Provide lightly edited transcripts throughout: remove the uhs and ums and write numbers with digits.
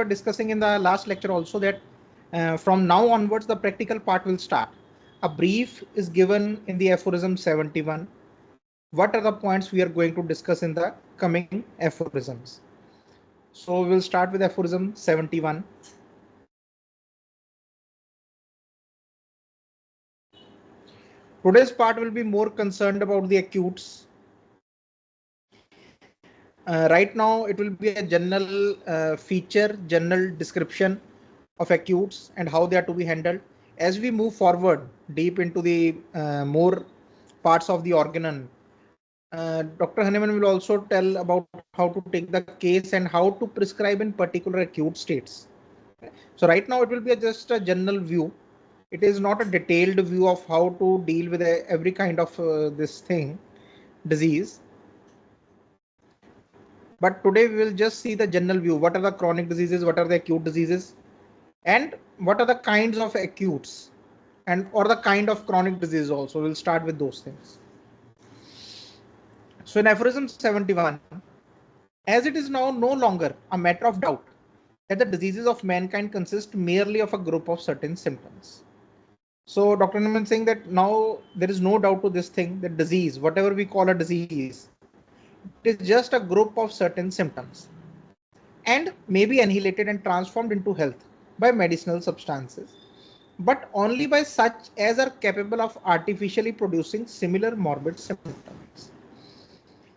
were discussing in the last lecture also that from now onwards, the practical part will start. A brief is given in the aphorism 71. What are the points we are going to discuss in the coming aphorisms? So we'll start with aphorism 71. Today's part will be more concerned about the acutes. Right now, it will be a general feature, general description of acutes and how they are to be handled. As we move forward deep into the more parts of the organon, Dr. Hahnemann will also tell about how to take the case and how to prescribe in particular acute states. So right now it will be just a general view. It is not a detailed view of how to deal with every kind of this thing, disease. But today we will just see the general view. What are the chronic diseases? What are the acute diseases? And what are the kinds of acutes and or the kind of chronic disease also. We'll start with those things. So in aphorism 71, as it is now no longer a matter of doubt that the diseases of mankind consist merely of a group of certain symptoms. So Dr. Newman is saying that now there is no doubt to this thing that disease, whatever we call a disease, it is just a group of certain symptoms and may be annihilated and transformed into health by medicinal substances, but only by such as are capable of artificially producing similar morbid symptoms.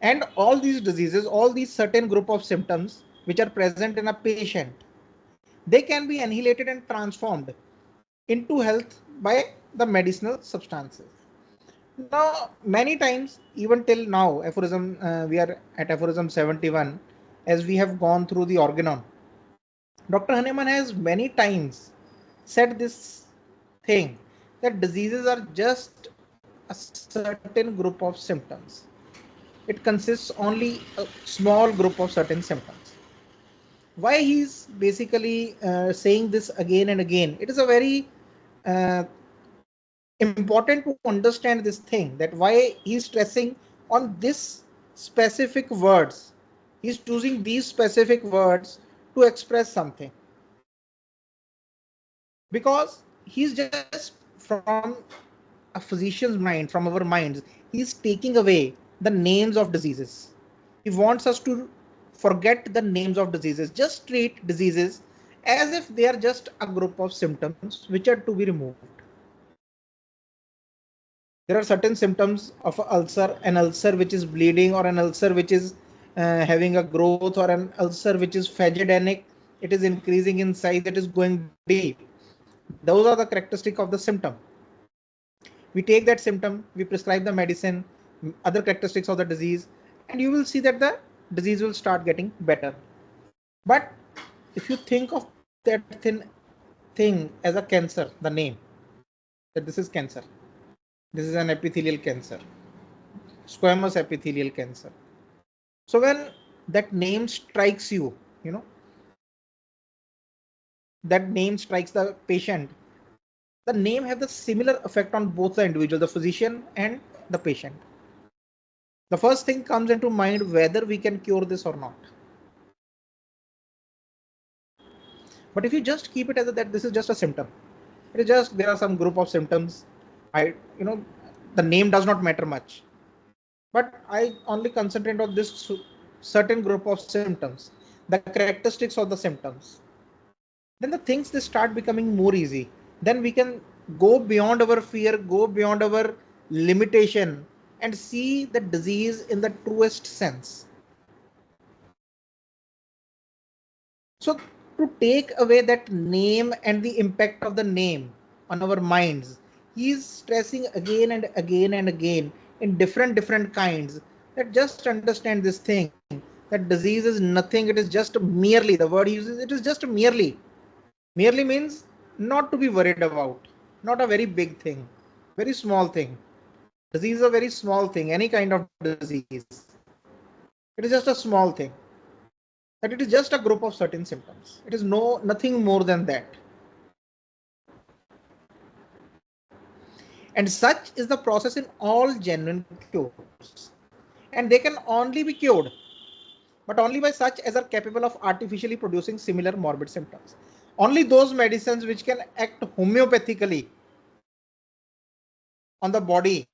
And all these diseases, all these certain group of symptoms which are present in a patient, they can be annihilated and transformed into health by the medicinal substances. Now, many times, even till now, aphorism, we are at aphorism 71, as we have gone through the Organon. Dr. Hahnemann has many times said this thing that diseases are just a certain group of symptoms. It consists only a small group of certain symptoms. Why he's basically saying this again and again? It is a very uh, important to understand this thing, that why he's stressing on this specific words. He's choosing these specific words to express something, because he's just from a physician's mind, from our minds, he's taking away the names of diseases. He wants us to forget the names of diseases, just treat diseases as if they are just a group of symptoms which are to be removed. There are certain symptoms of an ulcer which is bleeding, or an ulcer which is having a growth, or an ulcer which is phagedenic, it is increasing in size, it is going deep. Those are the characteristics of the symptom. We take that symptom, we prescribe the medicine, other characteristics of the disease, and you will see that the disease will start getting better. But if you think of that thing as a cancer, the name, that this is cancer, this is an epithelial cancer, squamous epithelial cancer. So when that name strikes you, that name strikes the patient, the name have the similar effect on both the individual, the physician and the patient. The first thing comes into mind whether we can cure this or not. But if you just keep it as that this is just a symptom, it is just there are some group of symptoms. The name does not matter much. But I only concentrate on this certain group of symptoms, the characteristics of the symptoms. Then the things they start becoming more easy. Then we can go beyond our fear, go beyond our limitation, and see the disease in the truest sense. So to take away that name and the impact of the name on our minds, he is stressing again and again and again in different kinds, that just understand this thing, that disease is nothing, it is just merely, the word he uses, it is just merely. Merely means not to be worried about, not a very big thing, very small thing. Disease is a very small thing, any kind of disease. It is just a small thing. That it is just a group of certain symptoms. It is nothing more than that. And such is the process in all genuine cures. And they can only be cured but only by such as are capable of artificially producing similar morbid symptoms. Only those medicines which can act homeopathically on the body,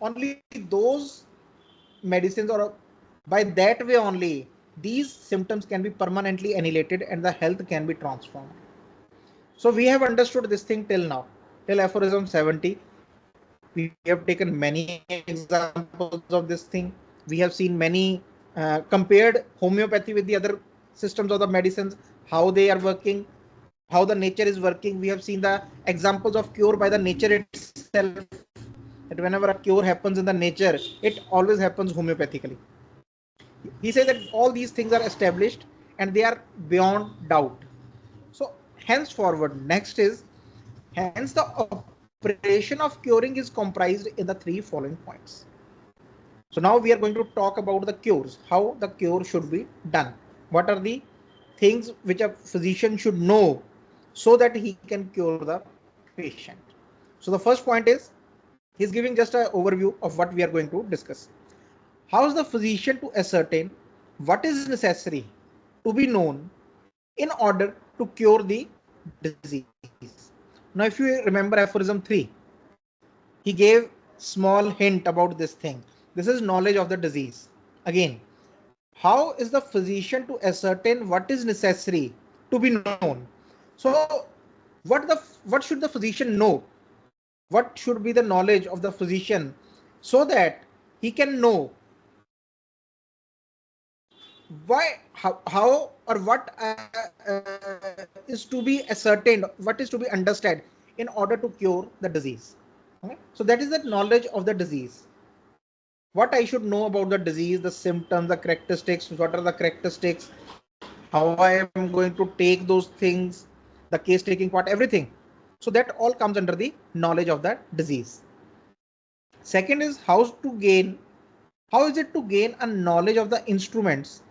only those medicines, or by that way only, these symptoms can be permanently annihilated and the health can be transformed. So we have understood this thing till now, till aphorism 70. We have taken many examples of this thing. We have seen many compared homeopathy with the other systems of the medicines, how they are working, how the nature is working. We have seen the examples of cure by the nature itself, that whenever a cure happens in the nature, it always happens homeopathically. He says that all these things are established and they are beyond doubt. So henceforward, next is, hence the operation of curing is comprised in the three following points. So now we are going to talk about the cures, how the cure should be done. What are the things which a physician should know so that he can cure the patient. So the first point is, he's giving just an overview of what we are going to discuss. How is the physician to ascertain what is necessary to be known in order to cure the disease? Now, if you remember aphorism 3, he gave small hint about this thing. This is knowledge of the disease. Again, how is the physician to ascertain what is necessary to be known? So, what should the physician know? What should be the knowledge of the physician so that he can know why, how or what is to be ascertained, what is to be understood in order to cure the disease. Okay? So that is the knowledge of the disease. What I should know about the disease, the symptoms, the characteristics, what are the characteristics, how I am going to take those things, the case taking part, everything. So that all comes under the knowledge of that disease. Second is how is it to gain a knowledge of the instruments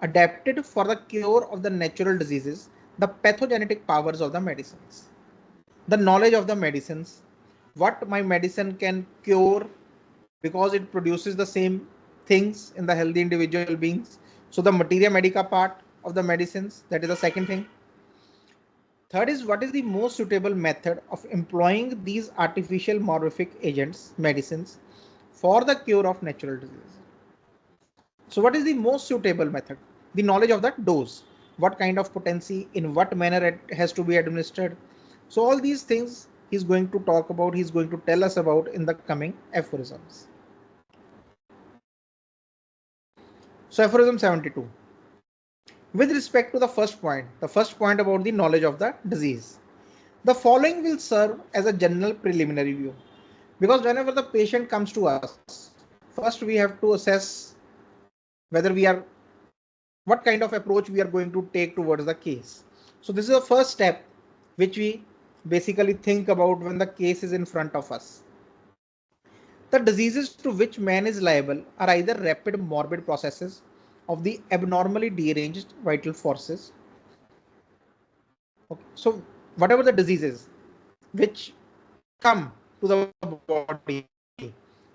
adapted for the cure of the natural diseases, the pathogenetic powers of the medicines. The knowledge of the medicines, what my medicine can cure because it produces the same things in the healthy individual beings. So the materia medica part of the medicines, that is the second thing. Third is, what is the most suitable method of employing these artificial morphic agents, medicines, for the cure of natural disease. So what is the most suitable method? The knowledge of that dose, what kind of potency, in what manner it has to be administered. So all these things he's going to talk about, he's going to tell us about in the coming aphorisms. So aphorism 72. With respect to the first point about the knowledge of the disease, the following will serve as a general preliminary view. Because whenever the patient comes to us, first we have to assess whether what kind of approach we are going to take towards the case. So this is the first step which we basically think about when the case is in front of us. The diseases to which man is liable are either rapid morbid processes of the abnormally deranged vital forces. Okay. So whatever the diseases which come to the body,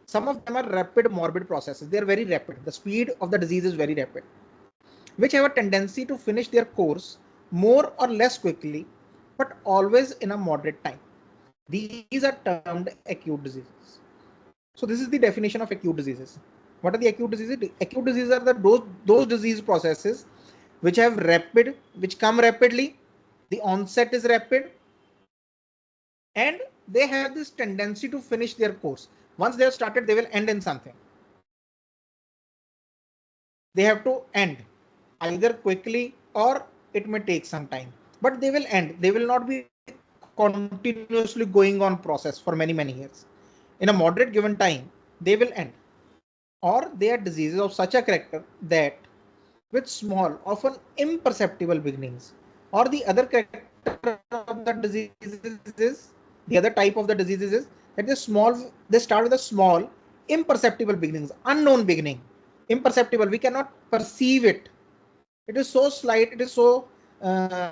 some of them are rapid morbid processes. They are very rapid. The speed of the disease is very rapid, which have a tendency to finish their course more or less quickly, but always in a moderate time. These are termed acute diseases. So this is the definition of acute diseases. What are the acute diseases? Acute diseases are those disease processes which come rapidly, the onset is rapid, and they have this tendency to finish their course. Once they have started, they will end in something. They have to end either quickly or it may take some time, but they will end. They will not be continuously going on process for many years. In a moderate given time, they will end. Or they are diseases of such a character that with small, often imperceptible beginnings, or the other character of the diseases is, the other type of the diseases is that they start with a small, imperceptible beginnings, unknown beginning, imperceptible. We cannot perceive it. It is so slight, it is so uh,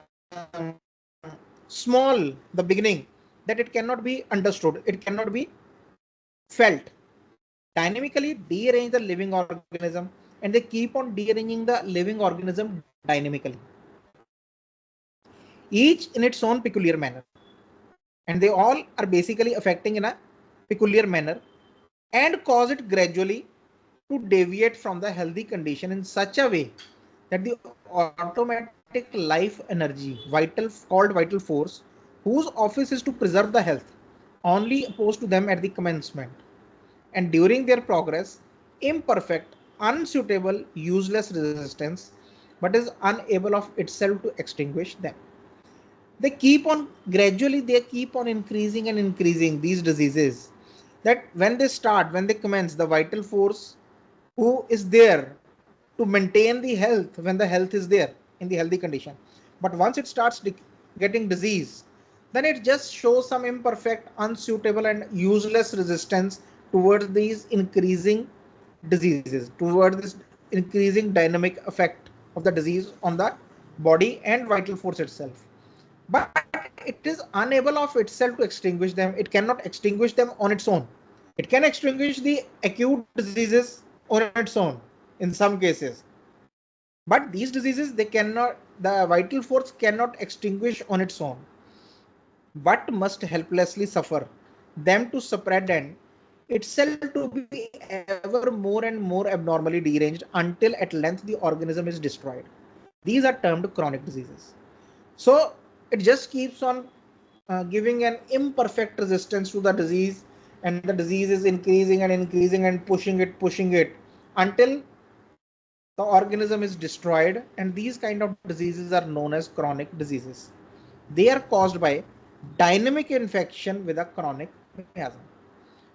small, the beginning, that it cannot be understood, it cannot be felt. Dynamically dearrange the living organism and they keep on rearranging the living organism dynamically, each in its own peculiar manner. And they all are basically affecting in a peculiar manner and cause it gradually to deviate from the healthy condition in such a way that the automatic life energy, called vital force, whose office is to preserve the health, only opposed to them at the commencement, and during their progress, imperfect, unsuitable, useless resistance, but is unable of itself to extinguish them. They keep on gradually, they keep on increasing and increasing these diseases. That when they commence, the vital force who is there to maintain the health when the health is there in the healthy condition. But once it starts getting disease, then it just shows some imperfect, unsuitable, and useless resistance towards these increasing diseases, towards this increasing dynamic effect of the disease on the body and vital force itself. But it is unable of itself to extinguish them. It cannot extinguish them on its own. It can extinguish the acute diseases on its own in some cases, but these diseases, they cannot, the vital force cannot extinguish on its own, but must helplessly suffer them to spread and itself to be ever more and more abnormally deranged until at length the organism is destroyed. These are termed chronic diseases. So it just keeps on giving an imperfect resistance to the disease, and the disease is increasing and increasing and pushing it until the organism is destroyed. And these kind of diseases are known as chronic diseases. They are caused by dynamic infection with a chronic miasm.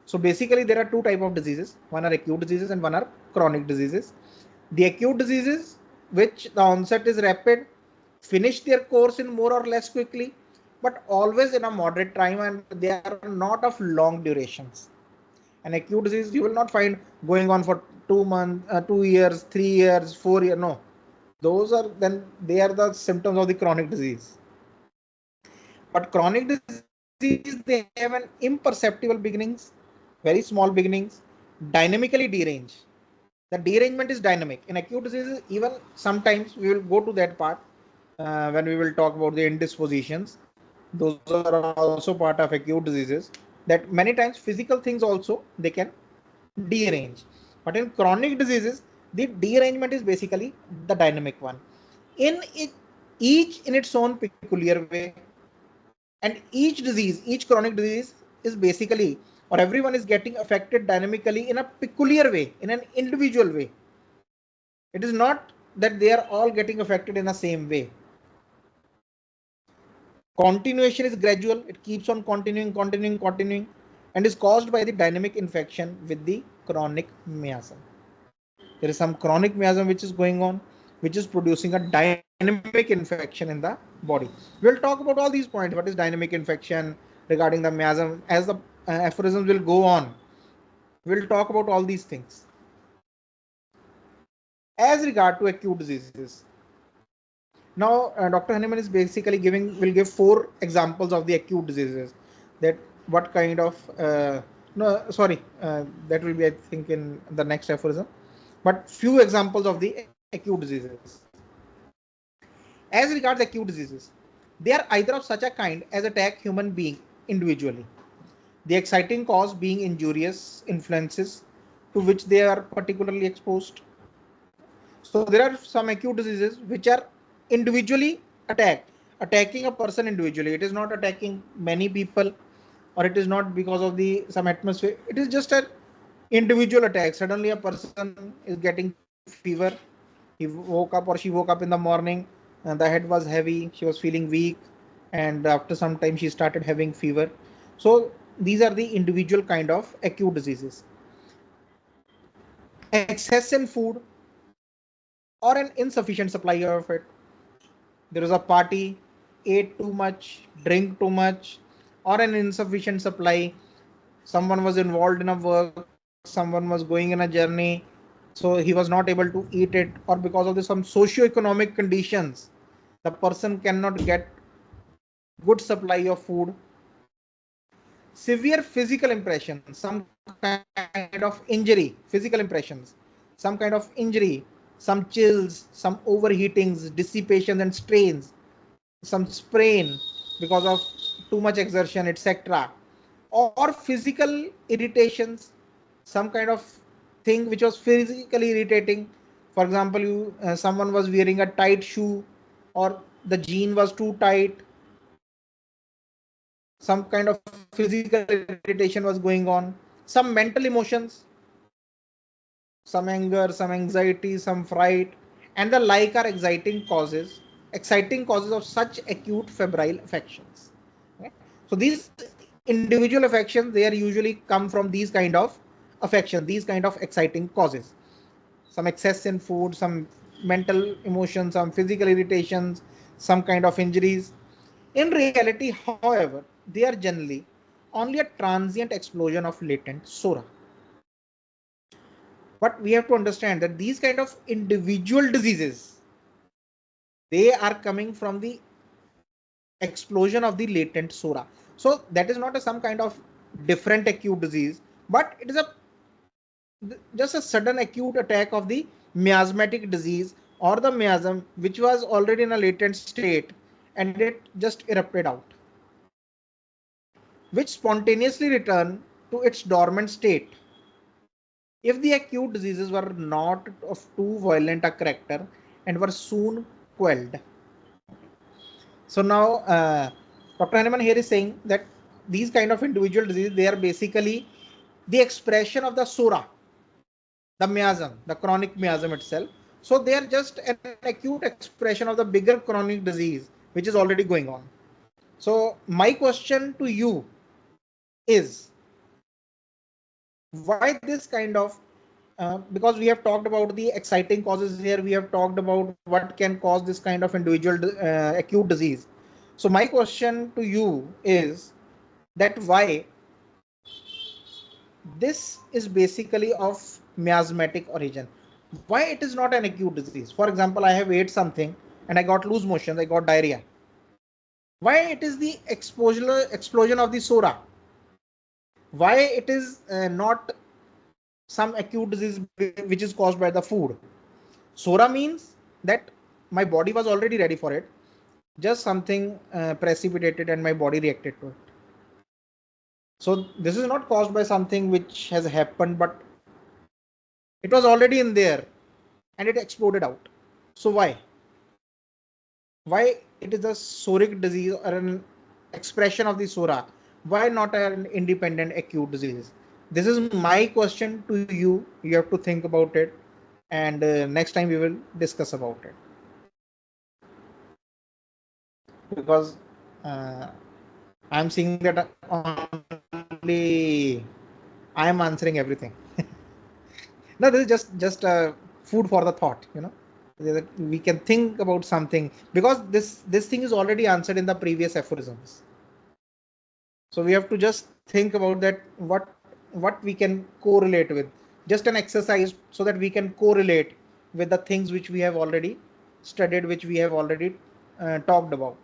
So basically there are two type of diseases, one are acute diseases and one are chronic diseases. The acute diseases, which the onset is rapid, finish their course in more or less quickly, but always in a moderate time, and they are not of long durations. An acute disease you will not find going on for 2 months, 2 years, 3 years, 4 years. No, those are, then they are the symptoms of the chronic disease. But chronic disease, they have an imperceptible beginnings, very small beginnings, dynamically derange. The derangement is dynamic. In acute diseases, even sometimes we will go to that part when we will talk about the indispositions. Those are also part of acute diseases. That many times physical things also they can derange. But in chronic diseases, the derangement is basically the dynamic one. In it, each in its own peculiar way, and each chronic disease is basically, or everyone is getting affected dynamically in a peculiar way, in an individual way. It is not that they are all getting affected in the same way. Continuation is gradual, it keeps on continuing, and is caused by the dynamic infection with the chronic miasm. There is some chronic miasm which is going on, which is producing a dynamic infection in the body. We'll talk about all these points. What is dynamic infection regarding the miasm? As the aphorisms will go on, we'll talk about all these things. As regard to acute diseases, now Dr. Hahnemann is basically will give 4 examples of the acute diseases. That what kind of that will be, I think, in the next aphorism. But few examples of the acute diseases. As regards acute diseases, they are either of such a kind as attack human being individually, the exciting cause being injurious influences to which they are particularly exposed. So there are some acute diseases which are individually attacking a person individually. It is not attacking many people, or it is not because of the some atmosphere. It is just an individual attack. Suddenly a person is getting fever. He woke up, or she woke up in the morning, and the head was heavy. She was feeling weak, and after some time she started having fever. So these are the individual kind of acute diseases. Excess in food or an insufficient supply of it. There was a party, ate too much, drink too much, or an insufficient supply. Someone was involved in a work, someone was going in a journey, so he was not able to eat it, or because of some socio-economic conditions, the person cannot get good supply of food. Severe physical impressions, some kind of injury, physical impressions, some kind of injury, some chills, some overheatings, dissipation and strains, some sprain because of too much exertion, etc. Or physical irritations, some kind of thing which was physically irritating. For example, someone was wearing a tight shoe, or the jean was too tight, some kind of physical irritation was going on. Some mental emotions, some anger, some anxiety, some fright, and the like are exciting causes of such acute febrile affections. Okay? So these individual affections, they are usually come from these kind of affection, these kind of exciting causes. Some excess in food, some mental emotions, some physical irritations, some kind of injuries. In reality, however, they are generally only a transient explosion of latent sora. But we have to understand that these kind of individual diseases, they are coming from the explosion of the latent sora. So that is not some kind of different acute disease, but it is just a sudden acute attack of the miasmatic disease, or the miasm which was already in a latent state and it just erupted out, which spontaneously returned to its dormant state if the acute diseases were not of too violent a character and were soon quelled. So now Dr. Hanneman here is saying that these kind of individual diseases, they are basically the expression of the sura, the miasm, the chronic miasm itself. So they are just an acute expression of the bigger chronic disease which is already going on. So my question to you is, why this kind of because we have talked about the exciting causes here, we have talked about what can cause this kind of individual acute disease. So my question to you is that why this is basically of miasmatic origin, why it is not an acute disease. For example, I have ate something and I got loose motions, I got diarrhea. Why it is the explosion of the sora? Why it is not some acute disease which is caused by the food? Sora means that my body was already ready for it, just something precipitated and my body reacted to it. So this is not caused by something which has happened, but it was already in there and it exploded out. So why it is a soric disease or an expression of the sora? Why not an independent acute disease? This is my question to you. You have to think about it, and next time we will discuss about it, because I'm seeing that only I am answering everything. No, this is just food for the thought. We can think about something, because this thing is already answered in the previous aphorisms. So we have to just think about that, what we can correlate with, just an exercise so that we can correlate with the things which we have already studied, which we have already talked about.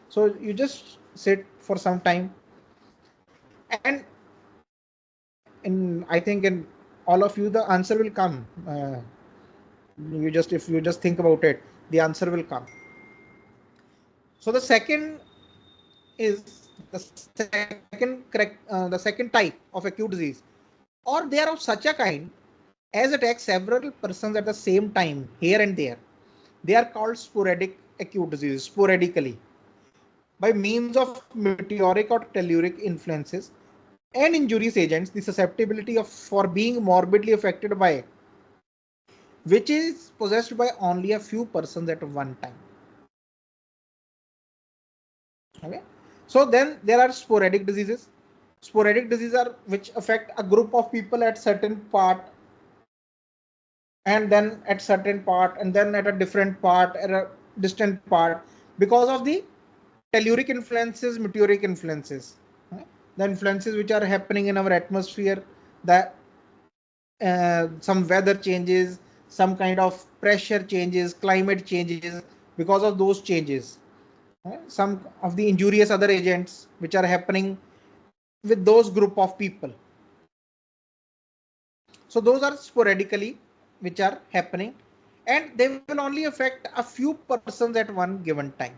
So you just sit for some time, and I think in all of you the answer will come. If you just think about it, the answer will come. So the second is the second type of acute disease, or they are of such a kind as attacks several persons at the same time here and there. They are called sporadic acute disease, sporadically, by means of meteoric or telluric influences and injurious agents. The susceptibility of for being morbidly affected by which is possessed by only a few persons at one time. Okay, so then there are sporadic diseases. Sporadic diseases are which affect a group of people at certain part, and then at certain part, and then at a different part, at a distant part, because of the telluric influences, meteoric influences, the influences which are happening in our atmosphere, that some weather changes, some kind of pressure changes, climate changes. Because of those changes, some of the injurious other agents which are happening with those group of people. So those are sporadically which are happening, and they will only affect a few persons at one given time.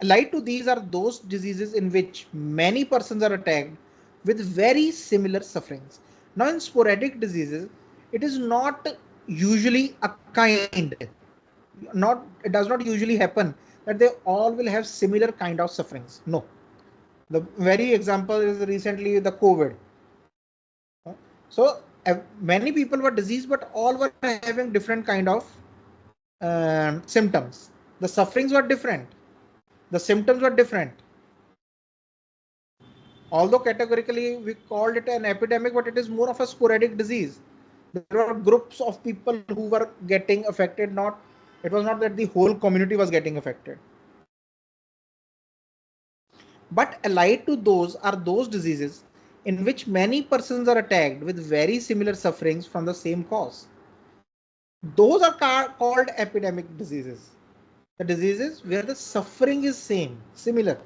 Allied to these are those diseases in which many persons are attacked with very similar sufferings. Now, in sporadic diseases, it is not usually a kind, it does not usually happen that they all will have similar kind of sufferings. No. The very example is recently the COVID. So many people were diseased, but all were having different kind of symptoms. The sufferings were different. The symptoms were different. Although categorically we called it an epidemic, but it is more of a sporadic disease. There were groups of people who were getting affected. It was not that the whole community was getting affected. But allied to those are those diseases in which many persons are attacked with very similar sufferings from the same cause. Those are called epidemic diseases. The diseases where the suffering is similar.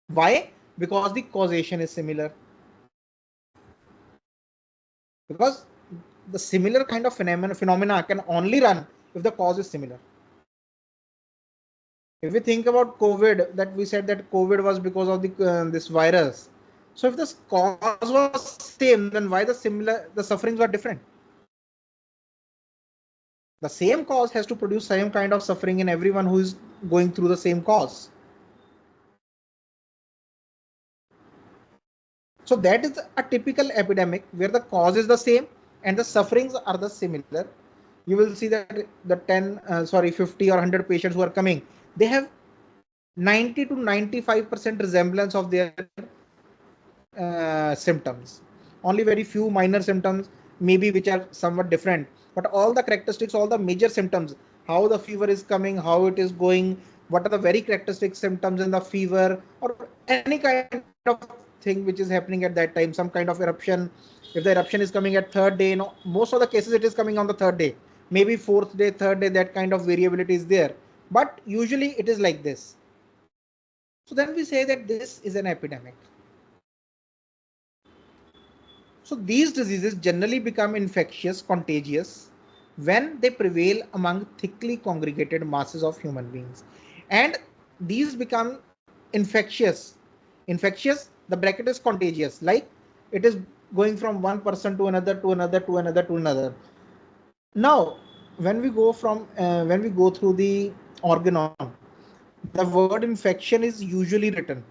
Why? Because the causation is similar. Because the similar kind of phenomena can only run if the cause is similar. If we think about COVID, that we said that COVID was because of this virus. So if the cause was same, then why the sufferings were different? The same cause has to produce same kind of suffering in everyone who is going through the same cause. So that is a typical epidemic where the cause is the same and the sufferings are the similar. You will see that the 50 or 100 patients who are coming, they have 90 to 95% resemblance of their symptoms. Only very few minor symptoms maybe which are somewhat different, but all the characteristics, all the major symptoms, how the fever is coming, how it is going, what are the very characteristic symptoms in the fever, or any kind of thing which is happening at that time, some kind of eruption. If the eruption is coming at third day, most of the cases it is coming on the third day, maybe fourth day, third day, that kind of variability is there, but usually it is like this. So then we say that this is an epidemic. So these diseases generally become infectious, contagious when they prevail among thickly congregated masses of human beings. And these become infectious. Infectious, the bracket is contagious, like it is going from one person to another, to another, to another, to another. Now, when we go through the Organon, the word infection is usually written.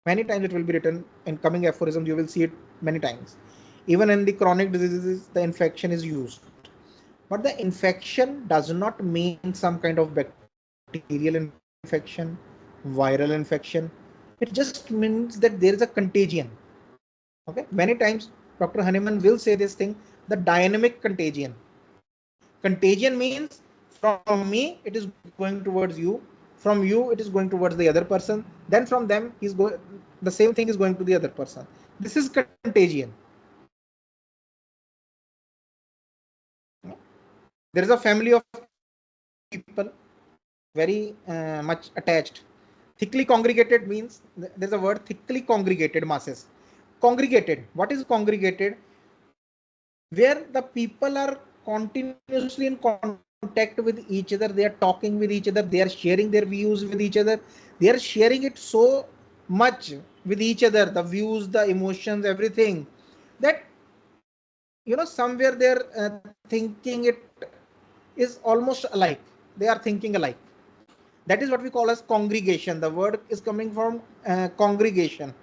Many times it will be written in coming aphorisms, you will see it many times. Even in the chronic diseases, the infection is used. But the infection does not mean some kind of bacterial infection, viral infection. It just means that there is a contagion. Okay. Many times Dr. Hahnemann will say this thing, the dynamic contagion. Contagion means from me, it is going towards you. From you, it is going towards the other person. Then from them, the same thing is going to the other person. This is contagion. There is a family of people very much attached. Thickly congregated means there's a word, thickly congregated masses. Congregated. What is congregated? Where the people are continuously in contact with each other, they are talking with each other, they are sharing their views with each other, they are sharing it so much with each other, the views, the emotions, everything, that somewhere they're thinking it is almost alike. They are thinking alike. That is what we call as congregation. The word is coming from congregation.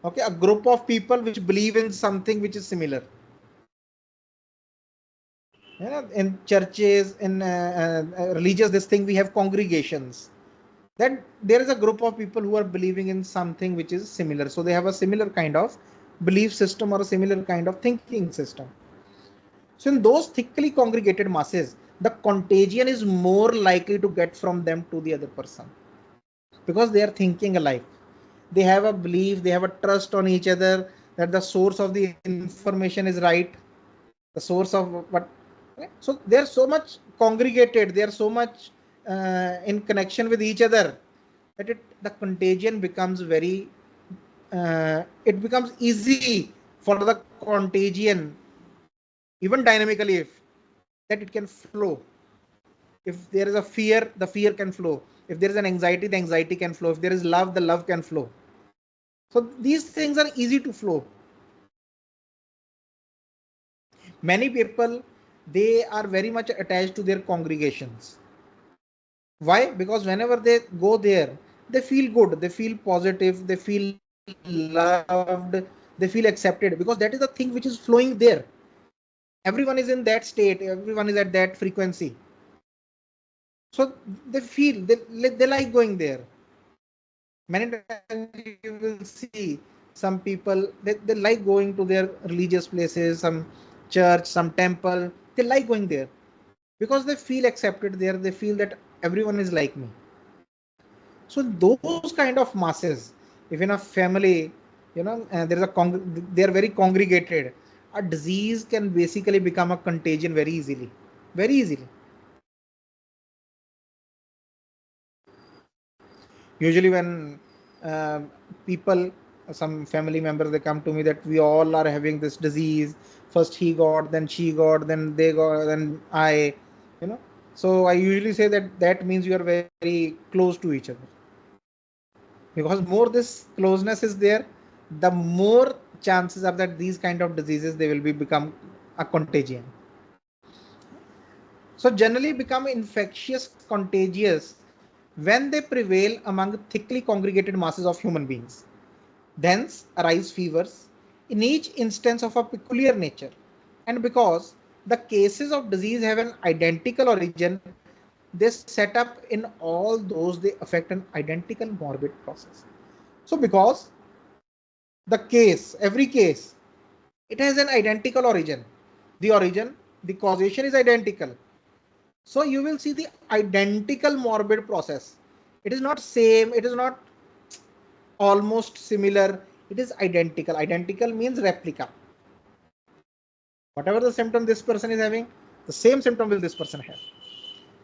Okay, a group of people which believe in something which is similar. In churches, in religious, this thing, we have congregations. Then there is a group of people who are believing in something which is similar. So they have a similar kind of belief system or a similar kind of thinking system. So in those thickly congregated masses, the contagion is more likely to get from them to the other person because they are thinking alike. They have a belief, they have a trust on each other that the source of the information is right. The source of what. So they are so much congregated, they are so much in connection with each other that the contagion becomes it becomes easy for the contagion, even dynamically, if that it can flow. If there is a fear, the fear can flow. If there is an anxiety, the anxiety can flow. If there is love, the love can flow. So these things are easy to flow. Many people, they are very much attached to their congregations. Why? Because whenever they go there, they feel good, they feel positive, they feel loved, they feel accepted, because that is the thing which is flowing there. Everyone is in that state, everyone is at that frequency. So they feel, they like going there. Many times you will see some people, they like going to their religious places, some church, some temple, they like going there because they feel accepted there, they feel that everyone is like me. So those kind of masses, if in a family, there is they are very congregated, a disease can basically become a contagion very easily, very easily. Usually when uh, people, some family members, they come to me that we all are having this disease. First he got, then she got, then they got, then I, you know. So I usually say that that means you are very close to each other, because more this closeness is there, the more chances are that these kind of diseases, they will be become a contagion. So generally become infectious, contagious when they prevail among thickly congregated masses of human beings. Thence arise fevers, in each instance of a peculiar nature. And because the cases of disease have an identical origin, they set up in all those, they affect an identical morbid process. So because the case, every case, it has an identical origin. The origin, the causation is identical. So you will see the identical morbid process. It is not same, it is not almost similar, it is identical. Identical means replica. Whatever the symptom this person is having, the same symptom will this person have,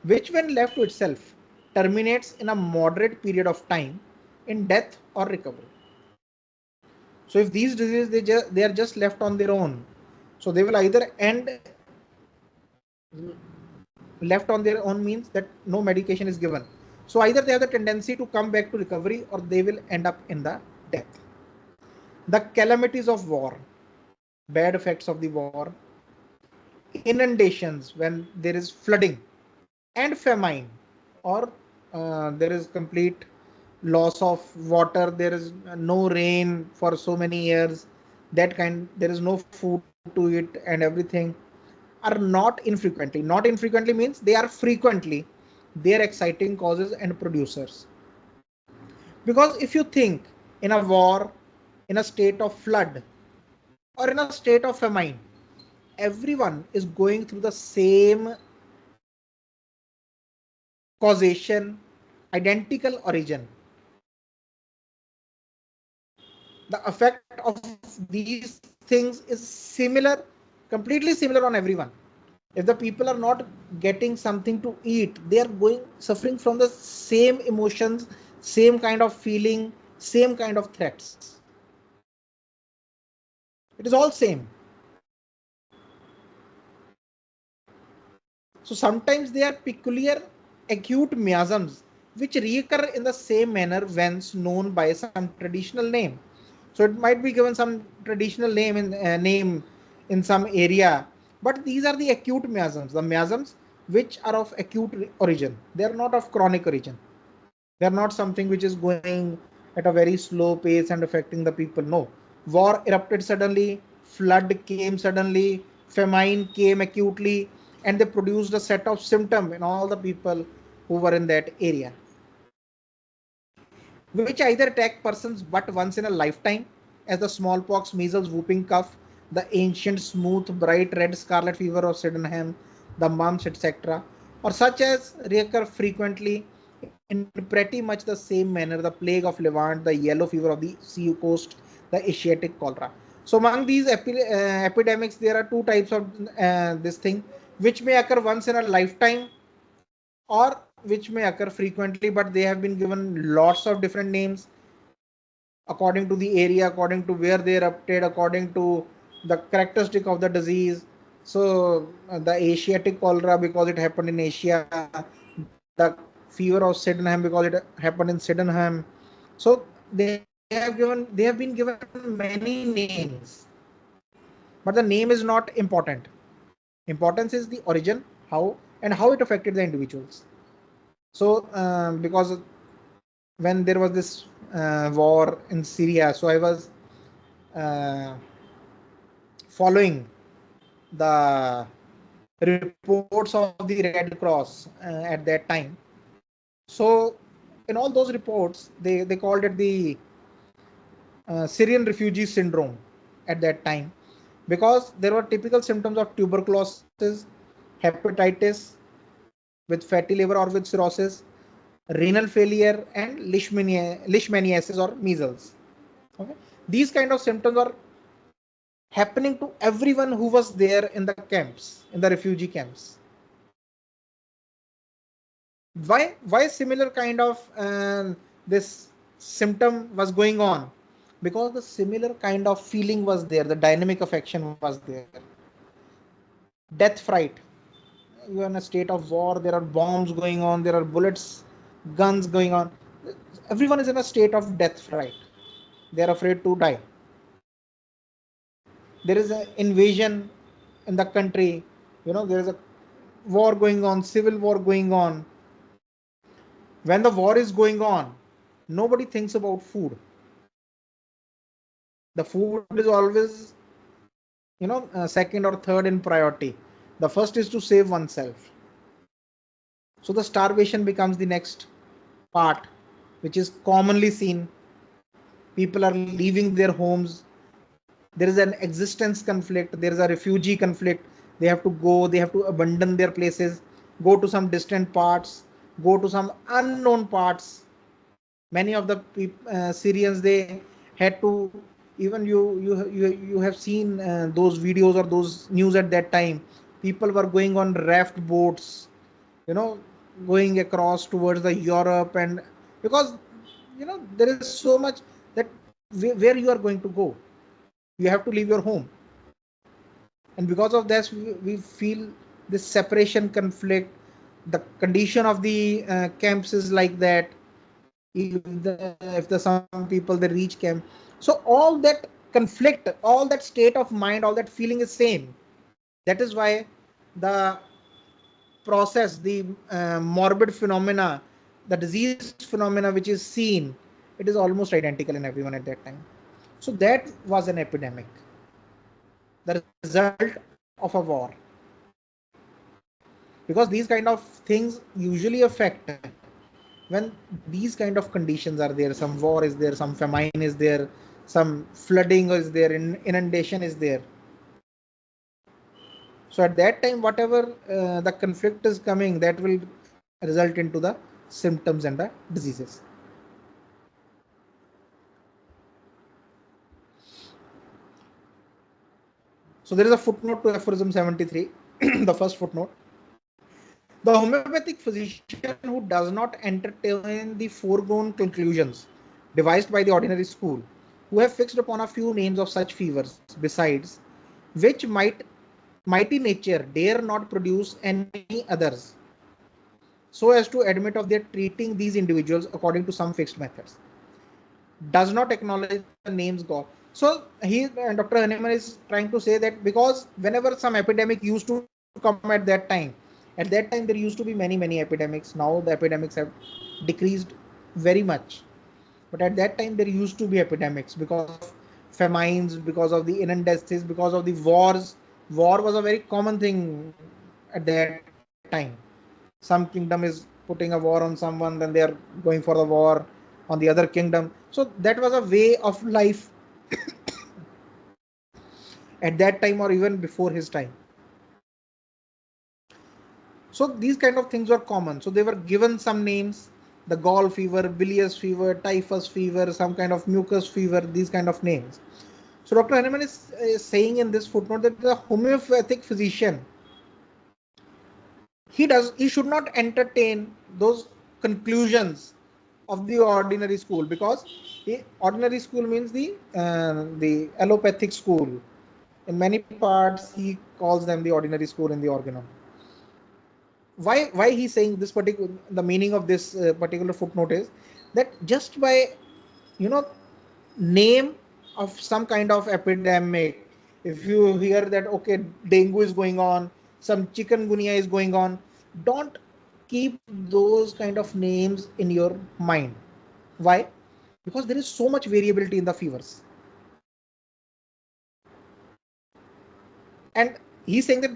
which when left to itself terminates in a moderate period of time in death or recovery. So if these diseases, they are just left on their own, so they will either end, left on their own means that no medication is given. So either they have the tendency to come back to recovery, or they will end up in the death. The calamities of war, bad effects of the war, inundations when there is flooding, and famine, or there is complete loss of water, there is no rain for so many years, that kind, there is no food to eat and everything, are not infrequently. Not infrequently means they are frequently, they are exciting causes and producers. Because if you think, in a war, in a state of flood, or in a state of famine, everyone is going through the same causation, identical origin. The effect of these things is similar, completely similar on everyone. If the people are not getting something to eat, they are going suffering from the same emotions, same kind of feeling, same kind of threats. It is all same. So sometimes they are peculiar acute miasms which reoccur in the same manner when known by some traditional name. So it might be given some traditional name in some area, but these are the acute miasms, the miasms which are of acute origin. They are not of chronic origin. They are not something which is going at a very slow pace and affecting the people. No, war erupted suddenly, flood came suddenly, famine came acutely, and they produced a set of symptoms in all the people who were in that area, which either attack persons but once in a lifetime, as the smallpox, measles, whooping cough, the ancient smooth, bright red scarlet fever of Sydenham, the mumps, etc., or such as recur frequently in pretty much the same manner, the plague of Levant, the yellow fever of the sea coast, the Asiatic cholera. So among these epidemics, there are two types of this thing, which may occur once in a lifetime, or which may occur frequently, but they have been given lots of different names according to the area, according to where they erupted, according to the characteristic of the disease. So the Asiatic cholera because it happened in Asia, the fever of Sydenham because it happened in Sydenham. So they have been given many names, but the name is not important. Importance is the origin, how, and how it affected the individuals. So because when there was this war in Syria, so I was uh, following the reports of the Red Cross at that time. So in all those reports, they called it the Syrian refugee syndrome at that time, because there were typical symptoms of tuberculosis, hepatitis with fatty liver or with cirrhosis, renal failure, and leishmaniasis or measles. Okay? These kind of symptoms are happening to everyone who was there in the camps, in the refugee camps. Why similar kind of this symptom was going on? Because the similar kind of feeling was there, the dynamic affection was there. Death fright. You are in a state of war, there are bombs going on, there are bullets, guns going on. Everyone is in a state of death fright. They are afraid to die. There is an invasion in the country, there is a war going on, civil war going on. When the war is going on, nobody thinks about food. The food is always second or third in priority. The first is to save oneself. So the starvation becomes the next part, which is commonly seen. People are leaving their homes. There is an existence conflict, there is a refugee conflict. They have to go, they have to abandon their places, go to some distant parts, go to some unknown parts. Many of the Syrians, they had to, even you have seen those videos or those news at that time. People were going on raft boats, you know going across towards the Europe, and because there is so much that where you are going to go, you have to leave your home. And because of this, we feel this separation conflict. The condition of the camps is like that. If the some people they reach camp, so all that conflict, all that state of mind, all that feeling is same. That is why the process, the morbid phenomena, the disease phenomena which is seen, it is almost identical in everyone at that time. So that was an epidemic, the result of a war. Because these kind of things usually affect when these kind of conditions are there. Some war is there, some famine is there, some flooding is there, inundation is there. So at that time, whatever the conflict is coming, that will result into the symptoms and the diseases. So there is a footnote to Aphorism 73, the first footnote. The homeopathic physician who does not entertain the foregoing conclusions devised by the ordinary school, who have fixed upon a few names of such fevers besides, which mighty nature dare not produce any others, so as to admit of their treating these individuals according to some fixed methods, does not acknowledge the names God. So he, Dr. Hahnemann is trying to say that because whenever some epidemic used to come at that time there used to be many epidemics. Now the epidemics have decreased very much, but at that time there used to be epidemics because of famines, because of the inundations, because of the wars. War was a very common thing at that time. Some kingdom is putting a war on someone, then they are going for the war on the other kingdom. So that was a way of life at that time or even before his time. So these kind of things were common. So they were given some names: the gall fever, bilious fever, typhus fever, some kind of mucus fever, these kind of names. So Dr. Hahnemann is saying in this footnote that the homeopathic physician, he should not entertain those conclusions of the ordinary school, because the ordinary school means the allopathic school. In many parts he calls them the ordinary school in the Organon. Why he's saying this particular, the meaning of this particular footnote is that just by, you know, name of some kind of epidemic, if you hear that okay, dengue is going on, some chikungunya is going on, don't keep those kind of names in your mind. Why? Because there is so much variability in the fevers. And he's saying that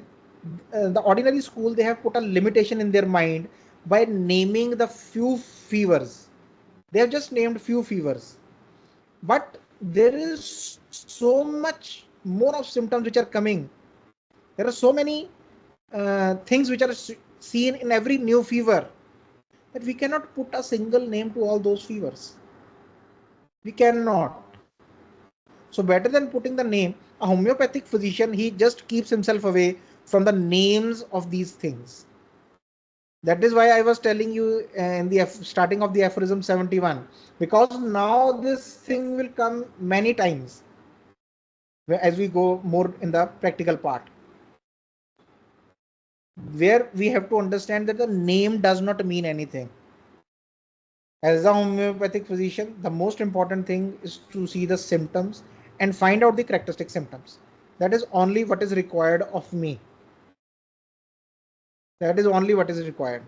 the ordinary school, they have put a limitation in their mind by naming the few fevers. They have just named few fevers, but there is so much more of symptoms which are coming. There are so many things which are seen in every new fever that we cannot put a single name to all those fevers. We cannot. So better than putting the name, a homeopathic physician, he just keeps himself away from the names of these things. That is why I was telling you in the starting of the Aphorism 71, because now this thing will come many times as we go more in the practical part, where we have to understand that the name does not mean anything. As a homeopathic physician, the most important thing is to see the symptoms and find out the characteristic symptoms. That is only what is required of me. That is only what is required.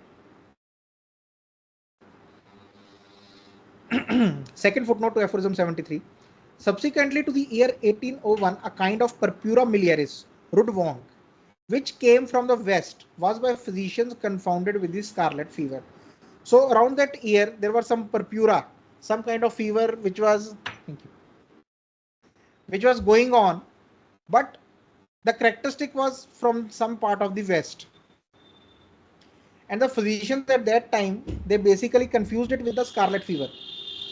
Second footnote to Aphorism 73. Subsequently to the year 1801, a kind of purpura miliaris, Rudwong, which came from the west, was by physicians confounded with the scarlet fever. So around that year, there was some purpura, some kind of fever which was, going on, but the characteristic was from some part of the west. And the physicians at that time, they basically confused it with the scarlet fever,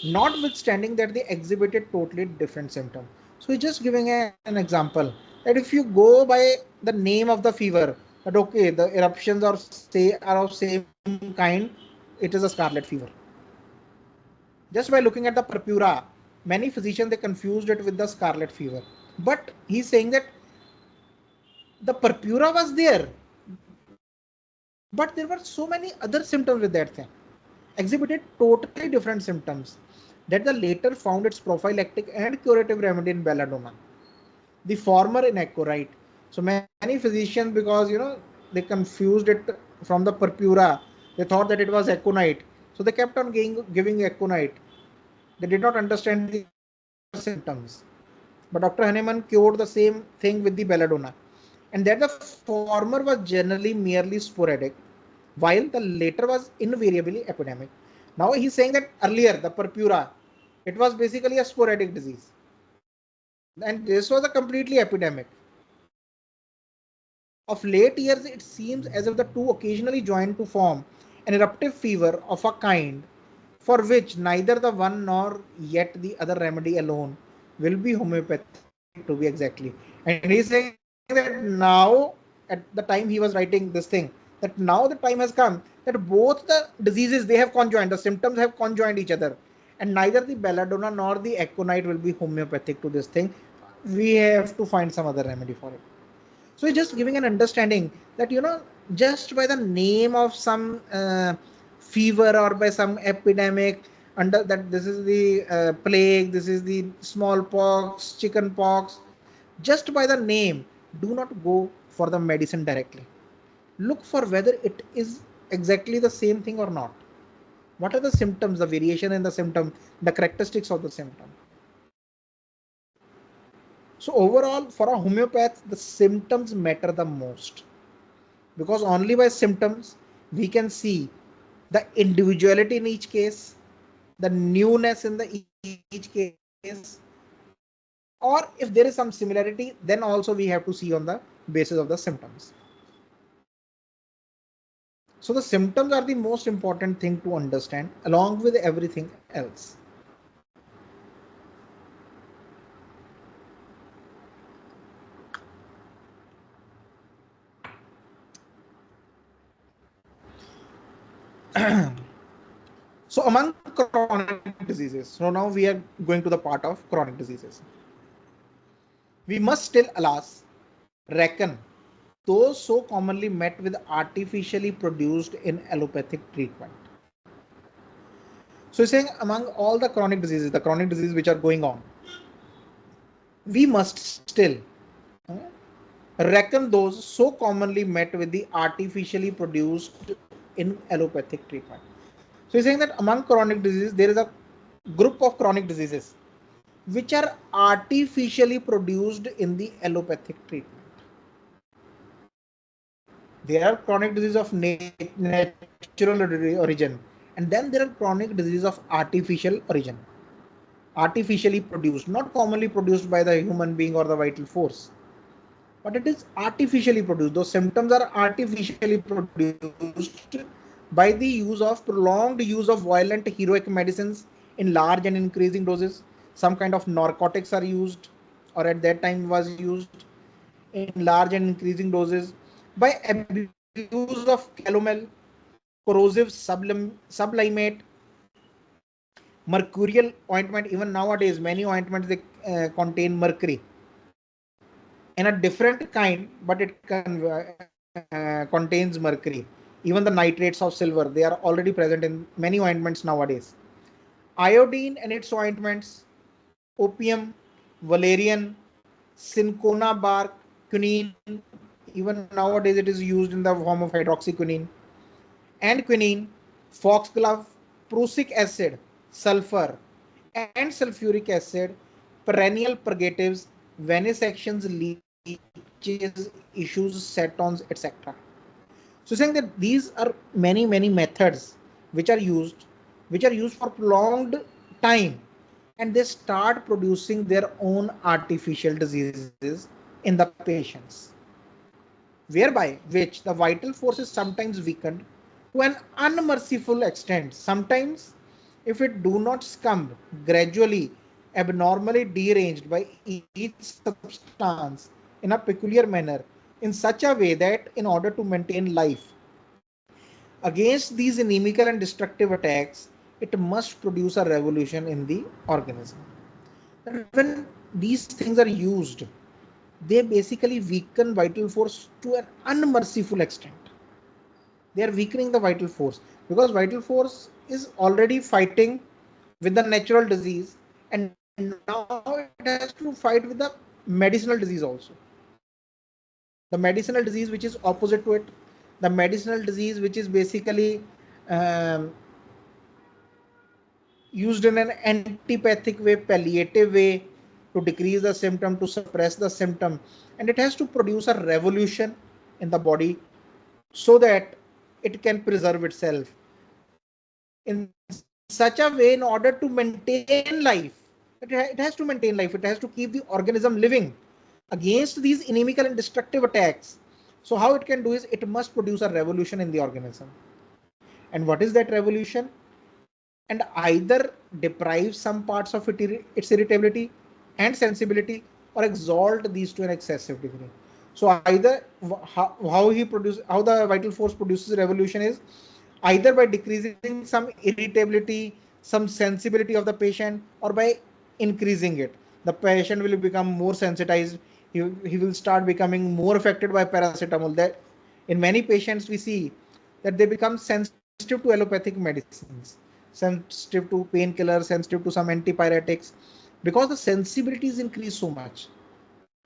notwithstanding that they exhibited totally different symptoms. So he's just giving an example that if you go by the name of the fever, that okay, the eruptions are of same kind, it is a scarlet fever. Just by looking at the purpura, many physicians, they confused it with the scarlet fever. But he's saying that the purpura was there, but there were so many other symptoms with that thing, exhibited totally different symptoms, that the later found its prophylactic and curative remedy in belladonna, the former in aconite. So many physicians, because they confused it from the purpura, they thought that it was aconite, so they kept on giving aconite. They did not understand the symptoms. But Dr. Hahnemann cured the same thing with the belladonna, and that the former was generally merely sporadic, while the later was invariably epidemic. Now he's saying that earlier, the purpura, it was basically a sporadic disease, and this was a completely epidemic. Of late years, it seems as if the two occasionally joined to form an eruptive fever of a kind for which neither the one nor yet the other remedy alone will be homeopathic to be exactly. And he's saying that now, at the time he was writing this thing, that now the time has come that both the diseases, they have conjoined, the symptoms have conjoined each other, and neither the belladonna nor the aconite will be homeopathic to this thing. We have to find some other remedy for it. So it's just giving an understanding that just by the name of some fever or by some epidemic, under that this is the plague, this is the smallpox, chicken pox, just by the name, do not go for the medicine directly. Look for whether it is exactly the same thing or not. What are the symptoms, the variation in the symptom, the characteristics of the symptom. So overall, for a homeopath, the symptoms matter the most, because only by symptoms we can see the individuality in each case, the newness in the each case, or if there is some similarity, then also we have to see on the basis of the symptoms. So the symptoms are the most important thing to understand along with everything else. So among chronic diseases, so now we are going to the part of chronic diseases. We must still, alas, reckon those so commonly met with artificially produced in allopathic treatment. So he's saying among all the chronic diseases which are going on, we must still reckon those so commonly met with the artificially produced in allopathic treatment. So he's saying that among chronic diseases, there is a group of chronic diseases which are artificially produced in the allopathic treatment. There are chronic diseases of natural origin, and then there are chronic diseases of artificial origin, artificially produced, not commonly produced by the human being or the vital force, but it is artificially produced. Those symptoms are artificially produced by the use of prolonged use of violent heroic medicines in large and increasing doses. Some kind of narcotics are used, or at that time was used in large and increasing doses, by abuse of calomel, corrosive sublimate, mercurial ointment. Even nowadays many ointments they contain mercury in a different kind, but it contains mercury. Even the nitrates of silver, they are already present in many ointments nowadays. Iodine and its ointments, opium, valerian, cinchona bark, quinine. Even nowadays it is used in the form of hydroxyquinine and quinine, foxglove, prussic acid, sulfur, and sulfuric acid, perennial purgatives, venesections, leeches, issues, cetons, etc. So saying that these are many methods which are used, for prolonged time, and they start producing their own artificial diseases in the patients, whereby which the vital force is sometimes weakened to an unmerciful extent. Sometimes, if it do not succumb, gradually abnormally deranged by each substance in a peculiar manner, in such a way that in order to maintain life against these inimical and destructive attacks, it must produce a revolution in the organism. And when these things are used, they basically weaken vital force to an unmerciful extent. They are weakening the vital force, because vital force is already fighting with the natural disease, and now it has to fight with the medicinal disease also. The medicinal disease which is opposite to it, the medicinal disease which is basically um, used in an antipathic way, palliative way, to decrease the symptom, to suppress the symptom, and it has to produce a revolution in the body so that it can preserve itself in such a way, in order to maintain life. It has to maintain life, it has to keep the organism living against these inimical and destructive attacks. So how it can do is, it must produce a revolution in the organism. And what is that revolution? And either deprive some parts of its irritability and sensibility, or exalt these to an excessive degree. So either how the vital force produces revolution is either by decreasing some irritability, some sensibility of the patient, or by increasing it. The patient will become more sensitized. He will start becoming more affected by paracetamol. That in many patients we see that they become sensitive to allopathic medicines, sensitive to painkillers, sensitive to some antipyretics, because the sensibility is increased so much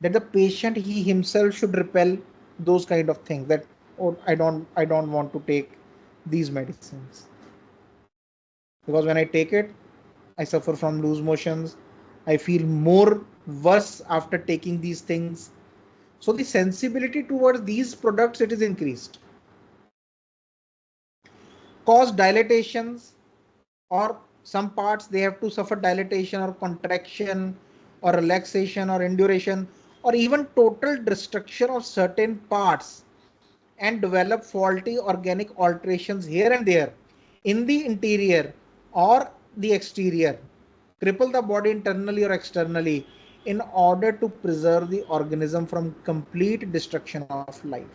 that the patient he himself should repel those kind of things, that oh, I don't want to take these medicines, because when I take it, I suffer from loose motions, I feel more worse after taking these things. So the sensibility towards these products, it is increased, cause dilatations, or some parts they have to suffer dilatation or contraction or relaxation or induration, or even total destruction of certain parts, and develop faulty organic alterations here and there in the interior or the exterior, cripple the body internally or externally, in order to preserve the organism from complete destruction of life.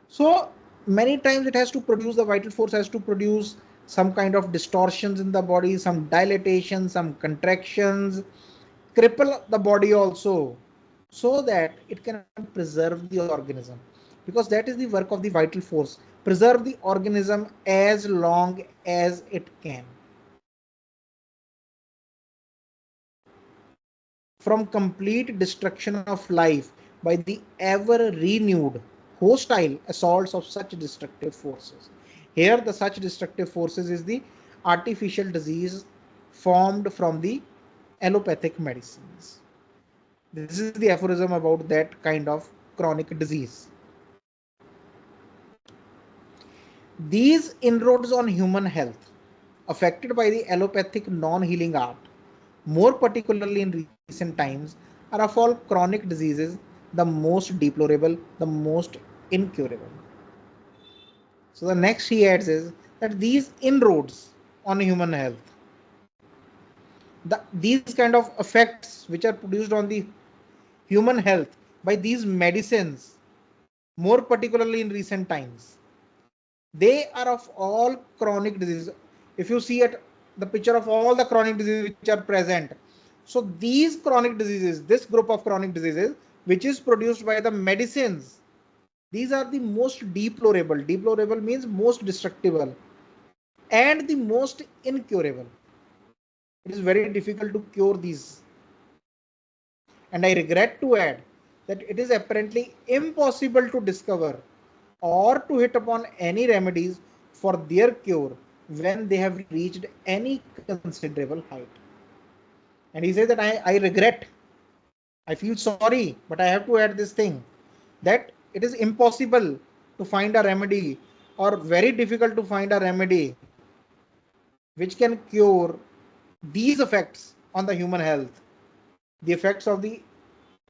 So many times it has to produce, the vital force has to produce some kind of distortions in the body, some dilatation, some contractions, cripple the body also, so that it can preserve the organism. because that is the work of the vital force. Preserve the organism as long as it can from complete destruction of life by the ever renewed hostile assaults of such destructive forces. Here, the such destructive forces is the artificial disease formed from the allopathic medicines. This is the aphorism about that kind of chronic disease. These inroads on human health, affected by the allopathic non-healing art, more particularly in recent times, are of all chronic diseases the most deplorable, the most incurable. So the next he adds is that these inroads on human health, these kind of effects which are produced on the human health by these medicines, more particularly in recent times, they are of all chronic diseases. If you see at the picture of all the chronic diseases which are present, so these chronic diseases, this group of chronic diseases which is produced by the medicines, these are the most deplorable. Deplorable means most destructible and the most incurable. It is very difficult to cure these. And I regret to add that it is apparently impossible to discover or to hit upon any remedies for their cure when they have reached any considerable height. And he says that I regret, I feel sorry, but I have to add this thing that it is impossible to find a remedy or very difficult to find a remedy which can cure these effects on the human health, the effects of the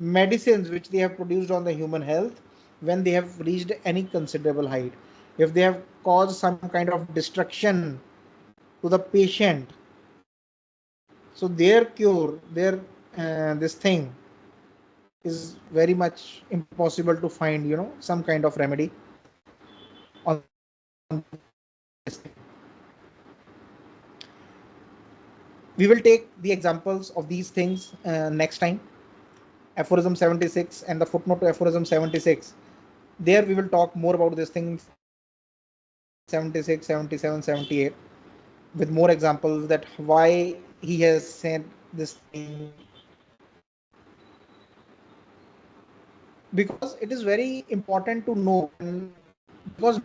medicines which they have produced on the human health when they have reached any considerable height. If they have caused some kind of destruction to the patient, so their cure, their this thing is very much impossible to find, some kind of remedy on this thing. We will take the examples of these things next time. Aphorism 76 and the footnote to Aphorism 76. There we will talk more about this thing 76, 77, 78 with more examples that why he has said this thing. Because it is very important to know, because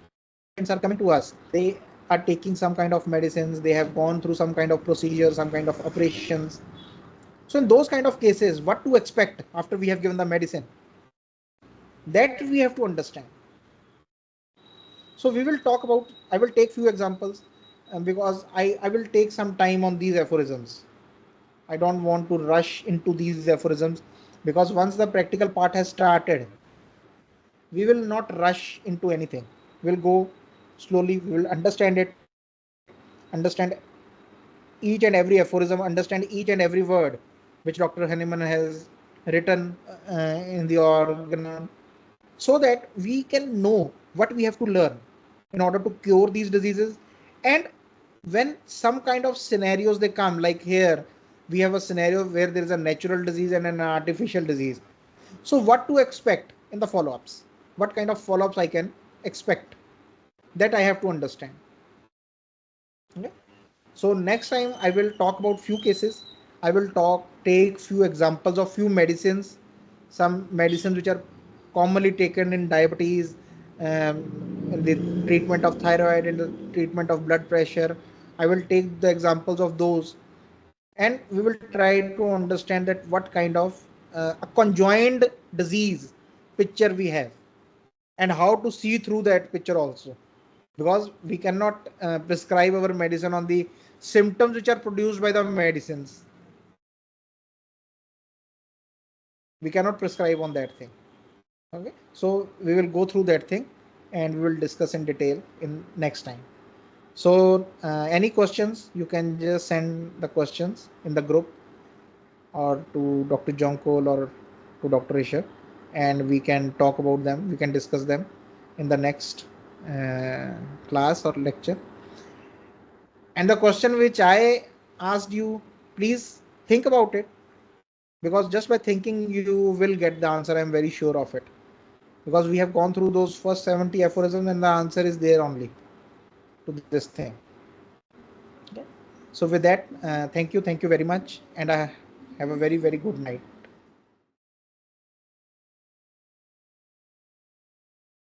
patients are coming to us, they are taking some kind of medicines, they have gone through some kind of procedure, some kind of operations. So in those kind of cases, what to expect after we have given the medicine, that we have to understand. So we will talk about, I will take few examples because I will take some time on these aphorisms. I don't want to rush into these aphorisms because once the practical part has started, we will not rush into anything. We'll go slowly, we will understand it, understand each and every aphorism, understand each and every word which Dr. Henneman has written in the Organon, so that we can know what we have to learn in order to cure these diseases. And when some kind of scenarios they come, like here we have a scenario where there is a natural disease and an artificial disease, so what to expect in the follow-ups, what kind of follow-ups I can expect, that I have to understand. Okay. So next time I will talk about few cases. I will take few examples of few medicines, some medicines which are commonly taken in diabetes, in the treatment of thyroid, in the treatment of blood pressure. I will take the examples of those, and we will try to understand that what kind of a conjoined disease picture we have, and how to see through that picture also, because we cannot prescribe our medicine on the symptoms which are produced by the medicines. We cannot prescribe on that thing. Okay, so we will go through that thing and we will discuss in detail in next time. So any questions, you can just send the questions in the group or to Dr. Jonkol or to Dr. Isha, and we can talk about them, we can discuss them in the next class or lecture. And the question which I asked you, please think about it, because just by thinking you will get the answer. I'm very sure of it, because we have gone through those first 70 aphorisms and the answer is there only to this thing. Okay. So with that, thank you very much, and I have a very good night.